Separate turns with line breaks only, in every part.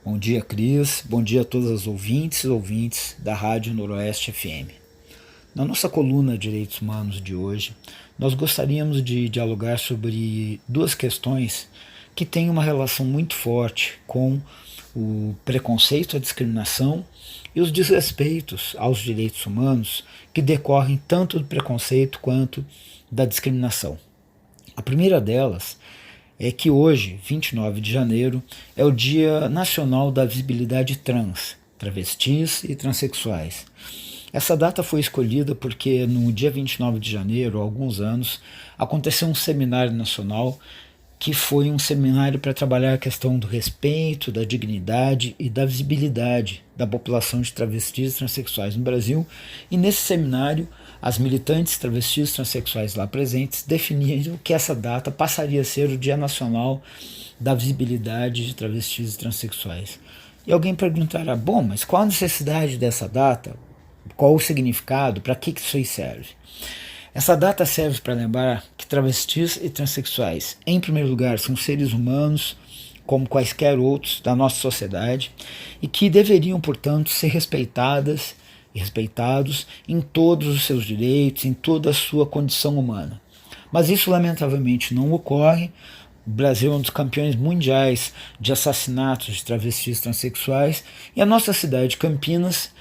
Bom dia, Cris. Bom dia a todas as ouvintes e ouvintes da Rádio Noroeste FM. Na nossa coluna Direitos Humanos de hoje, nós gostaríamos de dialogar sobre duas questões que têm uma relação muito forte com o preconceito, a discriminação e os desrespeitos aos direitos humanos que decorrem tanto do preconceito quanto da discriminação. A primeira delas é que hoje, 29 de janeiro, é o Dia Nacional da Visibilidade Trans, travestis e transexuais. Essa data foi escolhida porque no dia 29 de janeiro, há alguns anos, aconteceu um seminário nacional que foi um seminário para trabalhar a questão do respeito, da dignidade e da visibilidade da população de travestis e transexuais no Brasil. E nesse seminário, as militantes travestis e transexuais lá presentes definiram que essa data passaria a ser o Dia Nacional da Visibilidade de Travestis e Transexuais. E alguém perguntará, bom, mas qual a necessidade dessa data? Qual o significado? Para que isso aí serve? Essa data serve para lembrar que travestis e transexuais, em primeiro lugar, são seres humanos, como quaisquer outros da nossa sociedade, e que deveriam, portanto, ser respeitadas e respeitados em todos os seus direitos, em toda a sua condição humana. Mas isso, lamentavelmente, não ocorre. O Brasil é um dos campeões mundiais de assassinatos de travestis e transexuais, e a nossa cidade, Campinas,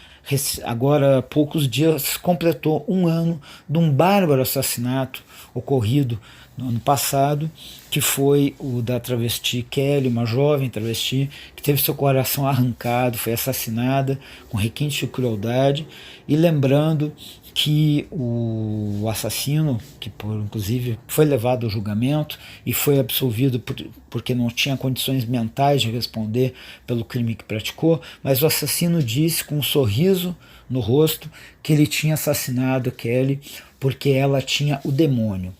agora há poucos dias, completou um ano de um bárbaro assassinato ocorrido no ano passado, que foi o da travesti Kelly, uma jovem travesti que teve seu coração arrancado, foi assassinada com requinte de crueldade. E lembrando que o assassino, que inclusive foi levado ao julgamento e foi absolvido porque não tinha condições mentais de responder pelo crime que praticou, mas o assassino disse com um sorriso no rosto que ele tinha assassinado Kelly porque ela tinha o demônio.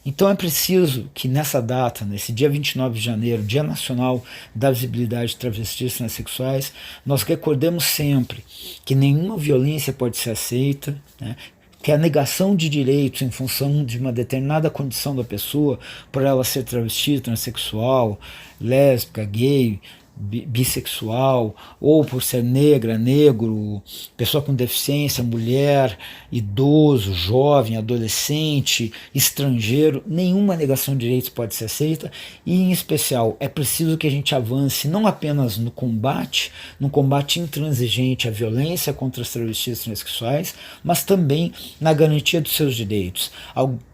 Então é preciso que nessa data, nesse dia 29 de janeiro, Dia Nacional da Visibilidade de Travestis e Transsexuais, nós recordemos sempre que nenhuma violência pode ser aceita, né? Que a negação de direitos em função de uma determinada condição da pessoa, por ela ser travesti, transexual, lésbica, gay, bissexual, ou por ser negra, negro, pessoa com deficiência, mulher, idoso, jovem, adolescente, estrangeiro, nenhuma negação de direitos pode ser aceita. E em especial é preciso que a gente avance não apenas no combate intransigente à violência contra os travestis transexuais, mas também na garantia dos seus direitos.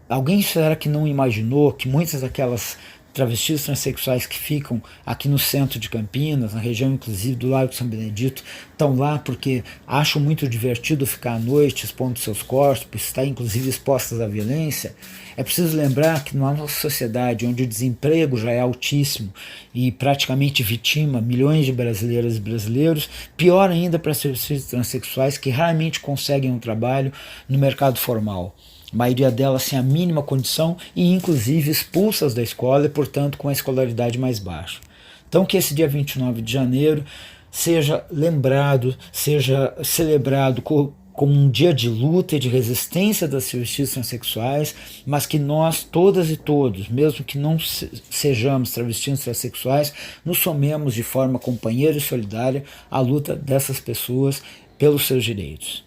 Alguém será que não imaginou que muitas daquelas travestis transexuais que ficam aqui no centro de Campinas, na região inclusive do Largo São Benedito, estão lá porque acham muito divertido ficar à noite expondo seus corpos, estar inclusive expostas à violência? É preciso lembrar que na nossa sociedade, onde o desemprego já é altíssimo e praticamente vitima milhões de brasileiras e brasileiros, pior ainda para as travestis transexuais que raramente conseguem um trabalho no mercado formal. A maioria delas sem a mínima condição e inclusive expulsas da escola e, portanto, com a escolaridade mais baixa. Então que esse dia 29 de janeiro seja lembrado, seja celebrado como um dia de luta e de resistência das travestis transexuais, mas que nós, todas e todos, mesmo que não sejamos travestis transexuais, nos somemos de forma companheira e solidária à luta dessas pessoas pelos seus direitos.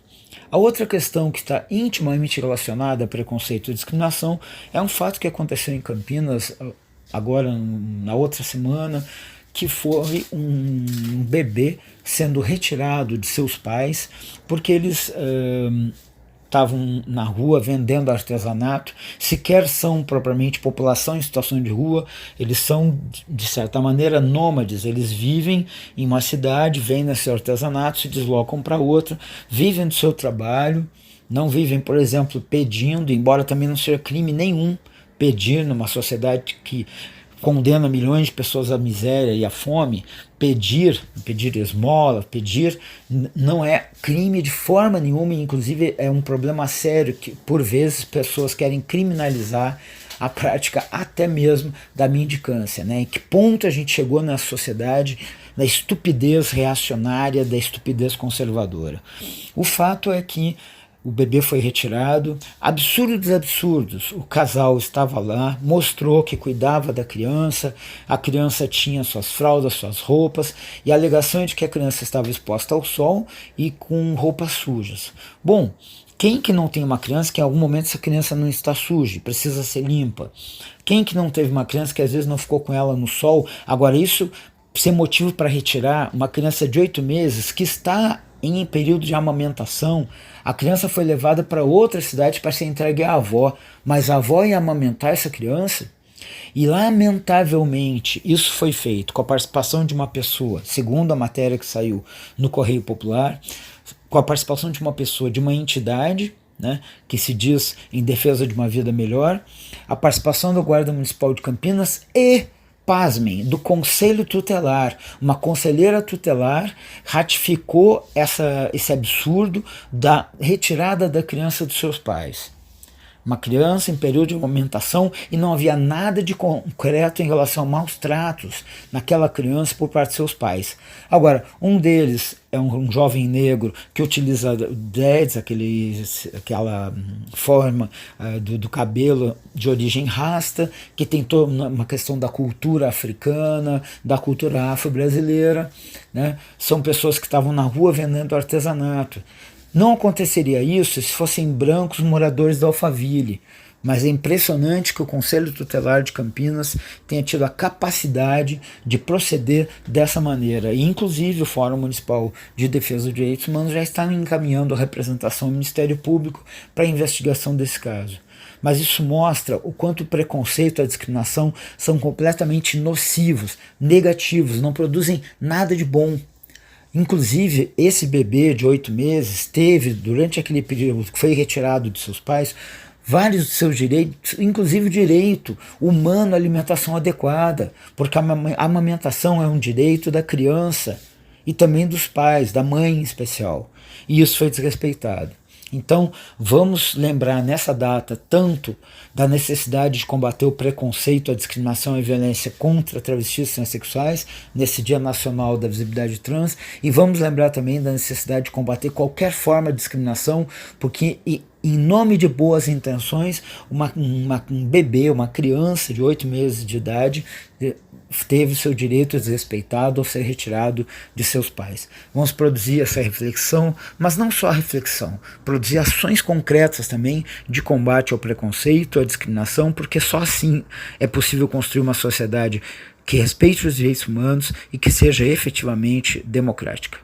A outra questão que está intimamente relacionada a preconceito e discriminação é um fato que aconteceu em Campinas agora na outra semana, que foi um bebê sendo retirado de seus pais porque eles estavam na rua vendendo artesanato, sequer são propriamente população em situação de rua, eles são de certa maneira nômades, eles vivem em uma cidade, vendem seu artesanato, se deslocam para outra, vivem do seu trabalho, não vivem, por exemplo, pedindo, embora também não seja crime nenhum pedir numa sociedade que condena milhões de pessoas à miséria e à fome. Pedir esmola, pedir não é crime de forma nenhuma, e inclusive é um problema sério que por vezes pessoas querem criminalizar a prática até mesmo da mendicância, né? Em que ponto a gente chegou na sociedade, da estupidez reacionária, da estupidez conservadora. O fato é que o bebê foi retirado. Absurdo dos absurdos, o casal estava lá, mostrou que cuidava da criança, a criança tinha suas fraldas, suas roupas, e a alegação é de que a criança estava exposta ao sol e com roupas sujas. Bom, quem que não tem uma criança que em algum momento essa criança não está suja, precisa ser limpa? Quem que não teve uma criança que às vezes não ficou com ela no sol? Agora isso ser motivo para retirar uma criança de 8 meses que está em período de amamentação, a criança foi levada para outra cidade para ser entregue à avó, mas a avó ia amamentar essa criança? E lamentavelmente isso foi feito com a participação de uma pessoa, segundo a matéria que saiu no Correio Popular, com a participação de uma pessoa, de uma entidade, né, que se diz em defesa de uma vida melhor, a participação do Guarda Municipal de Campinas e, pasmem, do Conselho Tutelar. Uma conselheira tutelar ratificou esse absurdo da retirada da criança dos seus pais. Uma criança em período de amamentação e não havia nada de concreto em relação a maus tratos naquela criança por parte de seus pais. Agora, um deles é um jovem negro que utiliza dreads, aquela forma do cabelo de origem rasta, que tem toda uma questão da cultura africana, da cultura afro-brasileira, né? São pessoas que estavam na rua vendendo artesanato. Não aconteceria isso se fossem brancos moradores da Alphaville, mas é impressionante que o Conselho Tutelar de Campinas tenha tido a capacidade de proceder dessa maneira. E, inclusive, o Fórum Municipal de Defesa dos Direitos Humanos já está encaminhando a representação ao Ministério Público para a investigação desse caso. Mas isso mostra o quanto o preconceito e a discriminação são completamente nocivos, negativos, não produzem nada de bom. Inclusive, esse bebê de 8 meses teve, durante aquele período que foi retirado de seus pais, vários de seus direitos, inclusive o direito humano à alimentação adequada, porque a amamentação é um direito da criança e também dos pais, da mãe em especial. E isso foi desrespeitado. Então, vamos lembrar nessa data tanto da necessidade de combater o preconceito, a discriminação e a violência contra travestis e transexuais, nesse Dia Nacional da Visibilidade Trans, e vamos lembrar também da necessidade de combater qualquer forma de discriminação, porque em nome de boas intenções, um bebê, uma criança de 8 meses de idade, teve seu direito desrespeitado ou ser retirado de seus pais. Vamos produzir essa reflexão, mas não só a reflexão, produzir ações concretas também de combate ao preconceito, à discriminação, porque só assim é possível construir uma sociedade que respeite os direitos humanos e que seja efetivamente democrática.